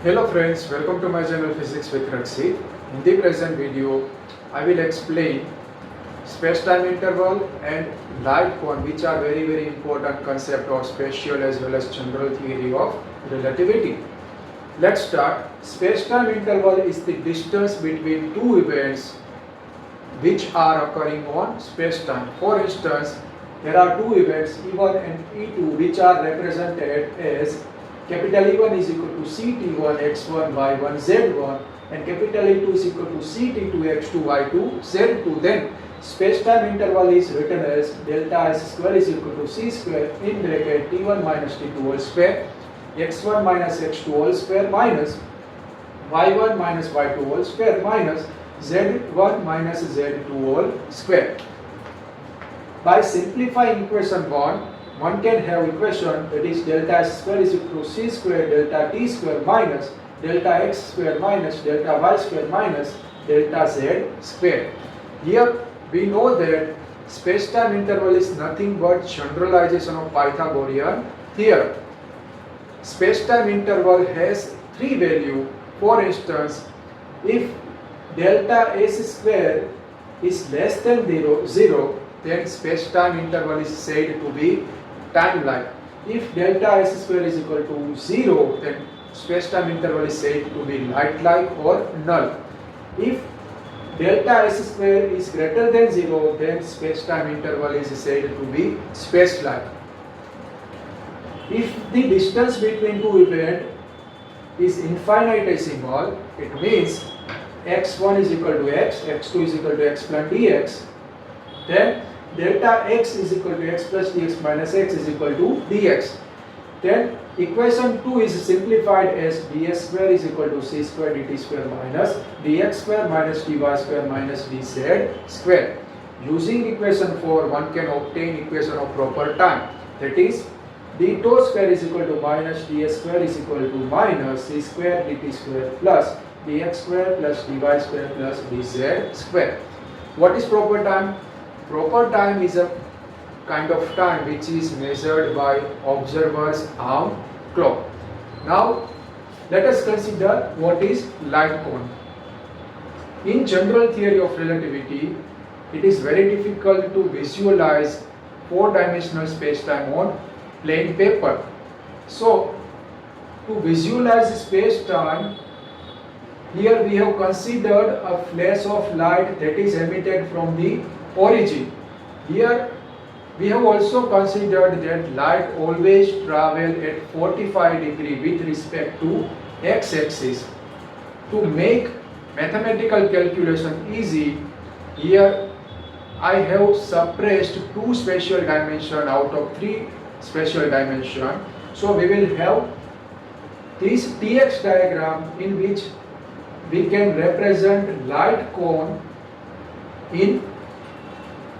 Hello friends, welcome to my channel Physics with Rakshit. In the present video, I will explain space-time interval and light cone, which are very important concept of spatial as well as general theory of relativity. Let's start. Space-time interval is the distance between two events which are occurring on space-time. For instance, there are two events E1 and E2 which are represented as capital E1 is equal to Ct1 x1 y1 z1 and capital E2 is equal to Ct2 x2 y2 z2. Then space-time interval is written as delta s square is equal to c square in bracket t1 minus t2 whole square x1 minus x2 whole square minus y1 minus y2 whole square minus z1 minus z2 whole square. By simplifying equation 1, one can have equation that is delta s square is equal to c square delta t square minus delta x square minus delta y square minus delta z square. Here we know that space-time interval is nothing but generalization of Pythagorean theorem. Space-time interval has three values. For instance, if delta s square is less than 0, then space-time interval is said to be time-like. If delta s square is equal to 0, then space-time interval is said to be light-like or null. If delta s square is greater than 0, then space-time interval is said to be space-like. If the distance between two events is infinitesimal, it means x1 is equal to x, x2 is equal to x plus dx, then delta x is equal to x plus dx minus x is equal to dx. Then equation 2 is simplified as ds square is equal to c square dt square minus dx square minus dy square minus dz square. Using equation 4, one can obtain equation of proper time, that is d tau square is equal to minus ds square is equal to minus c square dt square plus dx square plus dy square plus dz square. What is proper time? Proper time is a kind of time which is measured by observer's arm clock. Now let us consider what is light cone. In general theory of relativity, it is very difficult to visualize four-dimensional space-time on plain paper. So to visualize space-time, here we have considered a flash of light that is emitted from the origin. Here we have also considered that light always travels at 45 degrees with respect to x-axis. To make mathematical calculation easy, here I have suppressed two spatial dimensions out of three spatial dimensions. So we will have this Tx diagram in which we can represent light cone in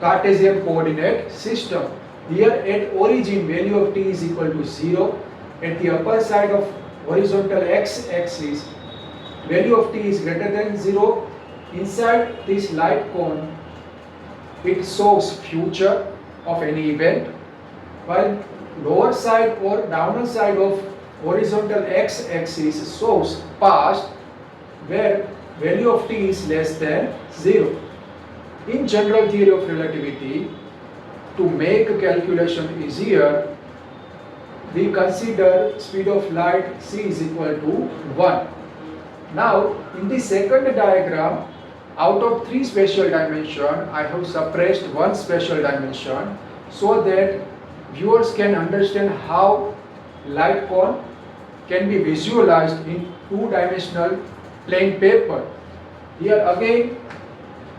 Cartesian coordinate system. Here at origin value of t is equal to 0. At the upper side of horizontal x-axis value of t is greater than 0. Inside this light cone it shows future of any event, while lower side or downer side of horizontal x-axis shows past where value of t is less than 0. In general theory of relativity, to make calculation easier, we consider speed of light c is equal to 1. Now, in the second diagram, out of three spatial dimensions, I have suppressed one spatial dimension so that viewers can understand how light cone can be visualized in two-dimensional plain paper. Here again,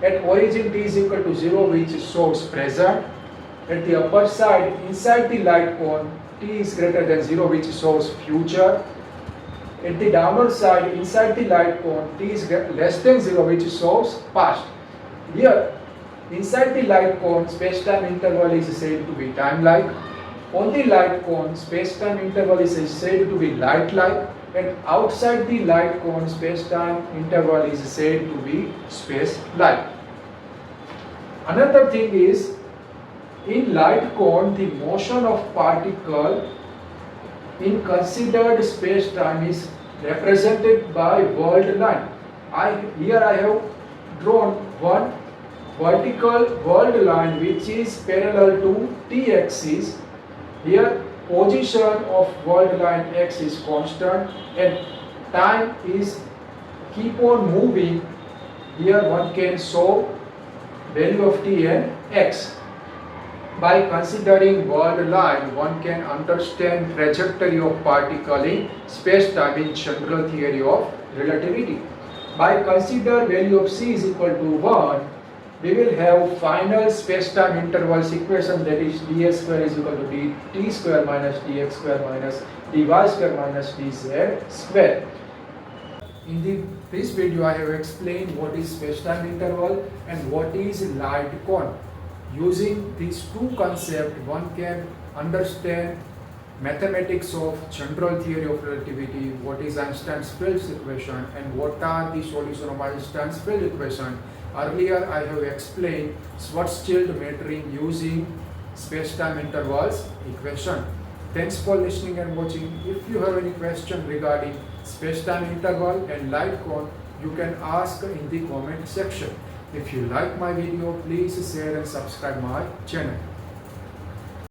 at origin t is equal to 0, which shows present. At the upper side, inside the light cone, t is greater than 0, which shows future. At the downward side, inside the light cone, t is less than 0, which shows past. Here, inside the light cone, space-time interval is said to be time-like. On the light cone, space-time interval is said to be light-like. And outside the light cone, space-time interval is said to be space-like. Another thing is, in light cone, the motion of particle in considered space-time is represented by world line. Here I have drawn one vertical world line which is parallel to t axis. Here position of world line x is constant and time is keep on moving. Here one can show value of t and x. By considering world line, one can understand trajectory of particle in space-time in general theory of relativity. By consider value of c is equal to 1, we will have final space-time intervals equation, that is ds square is equal to dt square minus dx square minus dy square minus dz square. In this video, I have explained what is space-time interval and what is light cone. Using these two concepts, one can understand mathematics of general theory of relativity, what is Einstein's field equation, and what are the solution of Einstein's field equation. Earlier, I have explained Schwarzschild metering using space-time intervals equation. Thanks for listening and watching. If you have any question regarding space-time interval and light cone, you can ask in the comment section. If you like my video, please share and subscribe my channel.